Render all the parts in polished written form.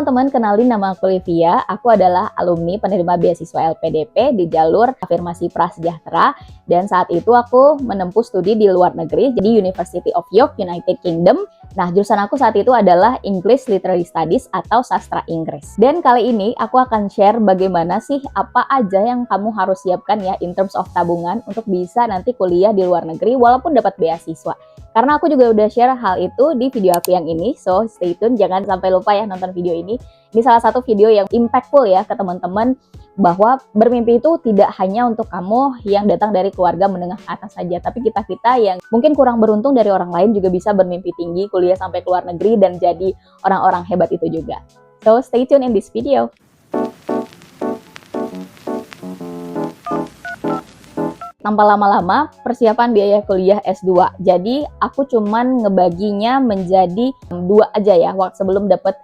teman-teman, kenalin nama aku Livia. Aku adalah alumni penerima beasiswa LPDP di jalur Afirmasi Prasejahtera. Dan saat itu aku menempuh studi di luar negeri, jadi University of York, United Kingdom. Nah, jurusan aku saat itu adalah English Literary Studies atau Sastra Inggris. Dan kali ini aku akan share bagaimana sih apa aja yang kamu harus siapkan ya in terms of tabungan untuk bisa nanti kuliah di luar negeri walaupun dapat beasiswa. Karena aku juga udah share hal itu di video aku yang ini, so stay tune, jangan sampai lupa ya nonton video ini. Ini salah satu video yang impactful ya ke teman-teman, bahwa bermimpi itu tidak hanya untuk kamu yang datang dari keluarga menengah ke atas saja, tapi kita-kita yang mungkin kurang beruntung dari orang lain juga bisa bermimpi tinggi, kuliah sampai ke luar negeri dan jadi orang-orang hebat itu juga. So stay tune in this video. Tanpa lama-lama, persiapan biaya kuliah S2. Jadi, aku cuman ngebaginya menjadi 2 aja ya, waktu sebelum dapat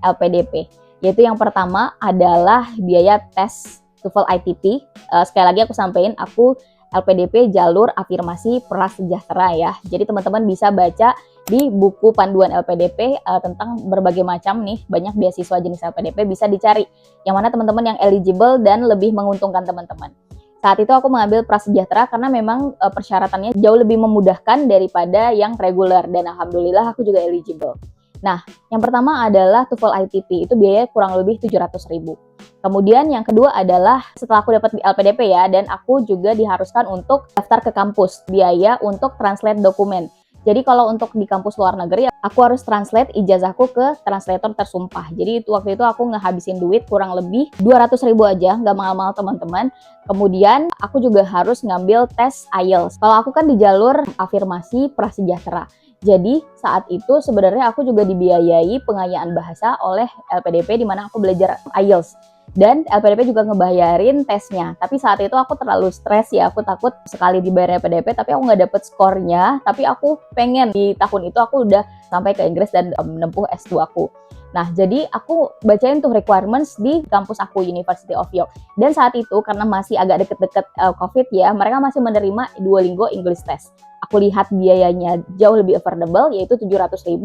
LPDP. Yaitu yang pertama adalah biaya tes TOEFL ITP. Sekali lagi aku sampaikan, aku LPDP jalur Afirmasi Prasejahtera ya. Jadi, teman-teman bisa baca di buku panduan LPDP tentang berbagai macam nih, banyak beasiswa jenis LPDP bisa dicari. Yang mana teman-teman yang eligible dan lebih menguntungkan teman-teman. Saat itu aku mengambil prasejahtera karena memang persyaratannya jauh lebih memudahkan daripada yang reguler dan alhamdulillah aku juga eligible. Nah, yang pertama adalah TOEFL ITP, itu biaya kurang lebih 700.000. Kemudian yang kedua adalah setelah aku dapat LPDP ya, dan aku juga diharuskan untuk daftar ke kampus, biaya untuk translate dokumen. Jadi kalau untuk di kampus luar negeri, aku harus translate ijazahku ke translator tersumpah. Jadi waktu itu aku ngehabisin duit kurang lebih 200.000 aja, nggak mahal-mahal teman-teman. Kemudian aku juga harus ngambil tes IELTS. Kalau aku kan di jalur Afirmasi Prasejahtera. Jadi saat itu sebenarnya aku juga dibiayai pengayaan bahasa oleh LPDP di mana aku belajar IELTS. Dan LPDP juga ngebayarin tesnya. Tapi saat itu aku terlalu stres ya, aku takut sekali dibayar LPDP tapi aku nggak dapet skornya. Tapi aku pengen di tahun itu aku udah sampai ke Inggris dan menempuh S2 aku. Nah, jadi aku bacain tuh requirements di kampus aku, University of York. Dan saat itu karena masih agak deket-deket COVID ya, mereka masih menerima Duolingo English Test. Aku lihat biayanya jauh lebih affordable, yaitu 700.000,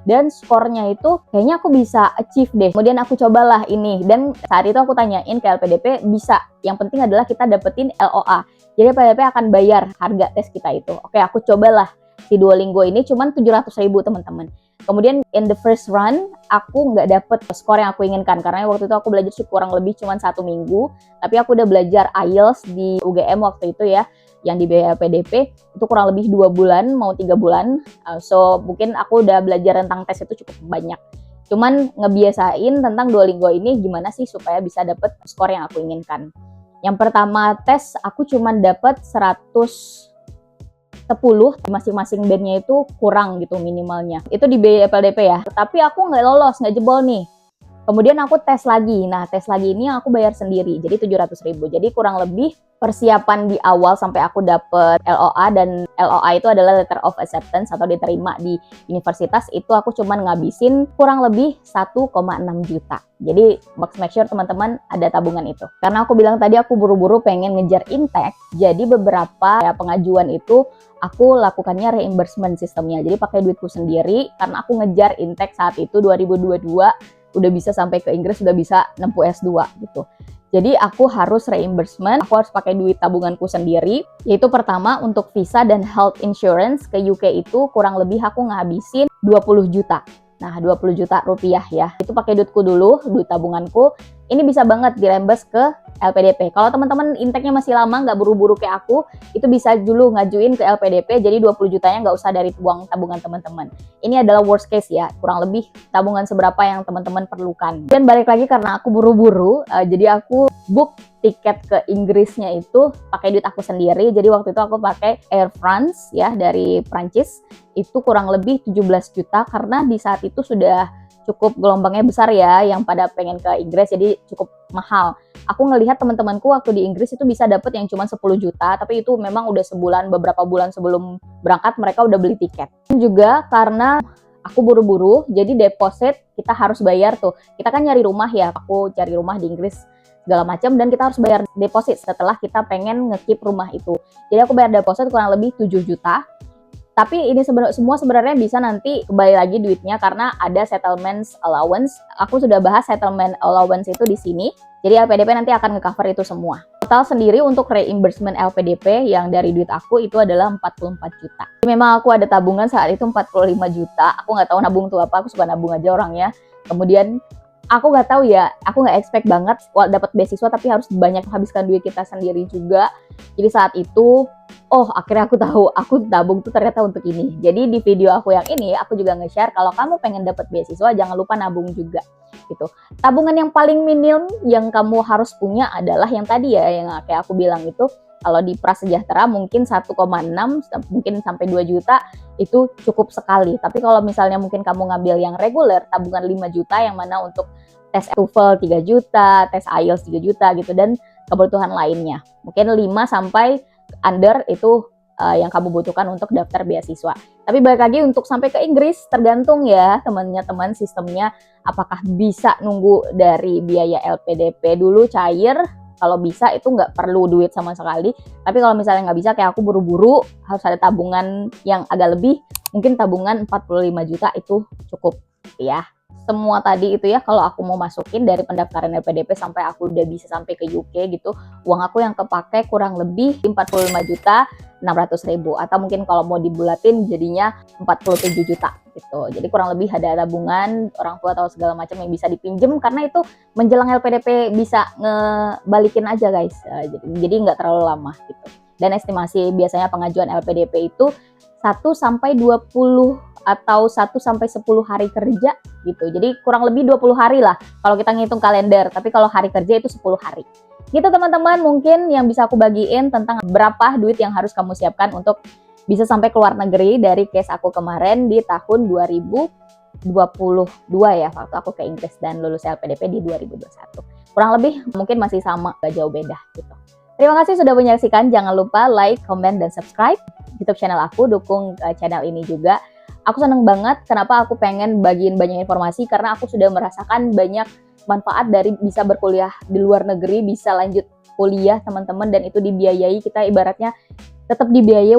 dan skornya itu kayaknya aku bisa achieve deh. Kemudian aku cobalah ini, dan saat itu aku tanyain ke LPDP, bisa. Yang penting adalah kita dapetin LOA. Jadi LPDP akan bayar harga tes kita itu. Oke, aku cobalah si Duolingo ini, cuman 700.000 teman-teman. Kemudian in the first run, aku nggak dapet skor yang aku inginkan. Karena waktu itu aku belajar kurang lebih cuma 1 minggu. Tapi aku udah belajar IELTS di UGM waktu itu ya, yang di biaya PDP itu kurang lebih 2 bulan, mau 3 bulan. So mungkin aku udah belajar tentang tes itu cukup banyak. Cuman ngebiasain tentang Duolingo ini gimana sih supaya bisa dapet skor yang aku inginkan. Yang pertama tes aku cuman dapet 110, masing-masing bandnya itu kurang gitu minimalnya. Itu di BPLDP ya. Tapi aku nggak lolos, nggak jebol nih. Kemudian aku tes lagi. Nah, tes lagi ini aku bayar sendiri. Jadi 700.000. Jadi kurang lebih persiapan di awal sampai aku dapet LOA, dan LOA itu adalah Letter of Acceptance atau diterima di universitas, itu aku cuman ngabisin kurang lebih 1,6 juta. Jadi make sure teman-teman ada tabungan itu. Karena aku bilang tadi aku buru-buru pengen ngejar intake, jadi beberapa ya, pengajuan itu aku lakukannya reimbursement sistemnya. Jadi pakai duitku sendiri karena aku ngejar intake saat itu 2022. Udah bisa sampai ke Inggris, udah bisa nempuh S2 gitu. Jadi aku harus reimbursement, aku harus pakai duit tabunganku sendiri. Yaitu pertama untuk visa dan health insurance ke UK itu kurang lebih aku ngabisin 20 juta. Nah, 20 juta rupiah ya. Itu pakai duitku dulu, duit tabunganku. Ini bisa banget direimburse ke LPDP. Kalau teman-teman intake-nya masih lama, nggak buru-buru kayak aku, itu bisa dulu ngajuin ke LPDP, jadi 20 jutanya nggak usah dari uang tabungan teman-teman. Ini adalah worst case ya, kurang lebih tabungan seberapa yang teman-teman perlukan. Dan balik lagi karena aku buru-buru, jadi aku book tiket ke Inggrisnya itu pakai duit aku sendiri. Jadi waktu itu aku pakai Air France ya, dari Prancis. Itu kurang lebih 17 juta karena di saat itu sudah cukup gelombangnya besar ya yang pada pengen ke Inggris, jadi cukup mahal. Aku ngelihat teman-temanku waktu di Inggris itu bisa dapet yang cuma 10 juta, tapi itu memang udah sebulan, beberapa bulan sebelum berangkat mereka udah beli tiket. Dan juga karena aku buru-buru, jadi deposit kita harus bayar tuh. Kita kan nyari rumah ya, aku cari rumah di Inggris segala macam, dan kita harus bayar deposit setelah kita pengen nge-keep rumah itu. Jadi aku bayar deposit kurang lebih 7 juta. Tapi ini semua sebenarnya bisa nanti kembali lagi duitnya karena ada settlement allowance. Aku sudah bahas settlement allowance itu di sini. Jadi LPDP nanti akan nge-cover itu semua. Total sendiri untuk reimbursement LPDP yang dari duit aku itu adalah 44 juta. Memang aku ada tabungan saat itu 45 juta. Aku nggak tahu nabung tuh apa, aku suka nabung aja orangnya. Kemudian aku nggak tahu ya, aku nggak expect banget dapat beasiswa tapi harus banyak habiskan duit kita sendiri juga. Jadi saat itu, oh akhirnya aku tahu, aku tabung tuh ternyata untuk ini. Jadi di video aku yang ini, aku juga nge-share kalau kamu pengen dapat beasiswa, jangan lupa nabung juga. Gitu. Tabungan yang paling minim yang kamu harus punya adalah yang tadi ya, yang kayak aku bilang itu, kalau di Prasejahtera mungkin 1,6 mungkin sampai 2 juta itu cukup sekali. Tapi kalau misalnya mungkin kamu ngambil yang reguler, tabungan 5 juta yang mana untuk tes TOEFL 3 juta, tes IELTS 3 juta gitu, dan kebutuhan lainnya. Mungkin 5 sampai under itu yang kamu butuhkan untuk daftar beasiswa. Tapi balik lagi untuk sampai ke Inggris tergantung ya teman sistemnya, apakah bisa nunggu dari biaya LPDP dulu cair. Kalau bisa itu nggak perlu duit sama sekali. Tapi kalau misalnya nggak bisa kayak aku buru-buru harus ada tabungan yang agak lebih, mungkin tabungan 45 juta itu cukup ya. Semua tadi itu ya kalau aku mau masukin dari pendaftaran LPDP sampai aku udah bisa sampai ke UK gitu, uang aku yang kepake kurang lebih 45 juta 600.000 atau mungkin kalau mau dibulatin jadinya 47 juta gitu. Jadi kurang lebih ada tabungan orang tua atau segala macam yang bisa dipinjem karena itu menjelang LPDP bisa ngebalikin aja guys. Jadi nggak terlalu lama gitu. Dan estimasi biasanya pengajuan LPDP itu 1 sampai 20 atau 1 sampai 10 hari kerja gitu. Jadi kurang lebih 20 hari lah kalau kita ngitung kalender, tapi kalau hari kerja itu 10 hari. Gitu teman-teman, mungkin yang bisa aku bagiin tentang berapa duit yang harus kamu siapkan untuk bisa sampai ke luar negeri dari case aku kemarin di tahun 2022 ya, waktu aku ke Inggris dan lulus LPDP di 2021. Kurang lebih mungkin masih sama, gak jauh beda gitu. Terima kasih sudah menyaksikan, jangan lupa like, comment, dan subscribe YouTube channel aku, dukung channel ini juga. Aku seneng banget, kenapa aku pengen bagiin banyak informasi, karena aku sudah merasakan banyak manfaat dari bisa berkuliah di luar negeri, bisa lanjut kuliah teman-teman, dan itu dibiayai, kita ibaratnya tetap dibiayai,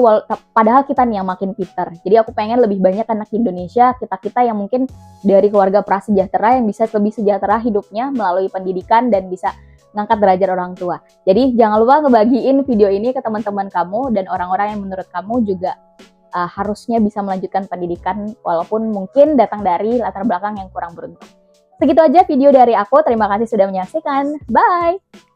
padahal kita nih yang makin pintar. Jadi aku pengen lebih banyak anak Indonesia, kita yang mungkin dari keluarga prasejahtera yang bisa lebih sejahtera hidupnya melalui pendidikan dan bisa ngangkat derajat orang tua. Jadi jangan lupa ngebagiin video ini ke teman-teman kamu dan orang-orang yang menurut kamu juga harusnya bisa melanjutkan pendidikan walaupun mungkin datang dari latar belakang yang kurang beruntung. Segitu aja video dari aku. Terima kasih sudah menyaksikan. Bye!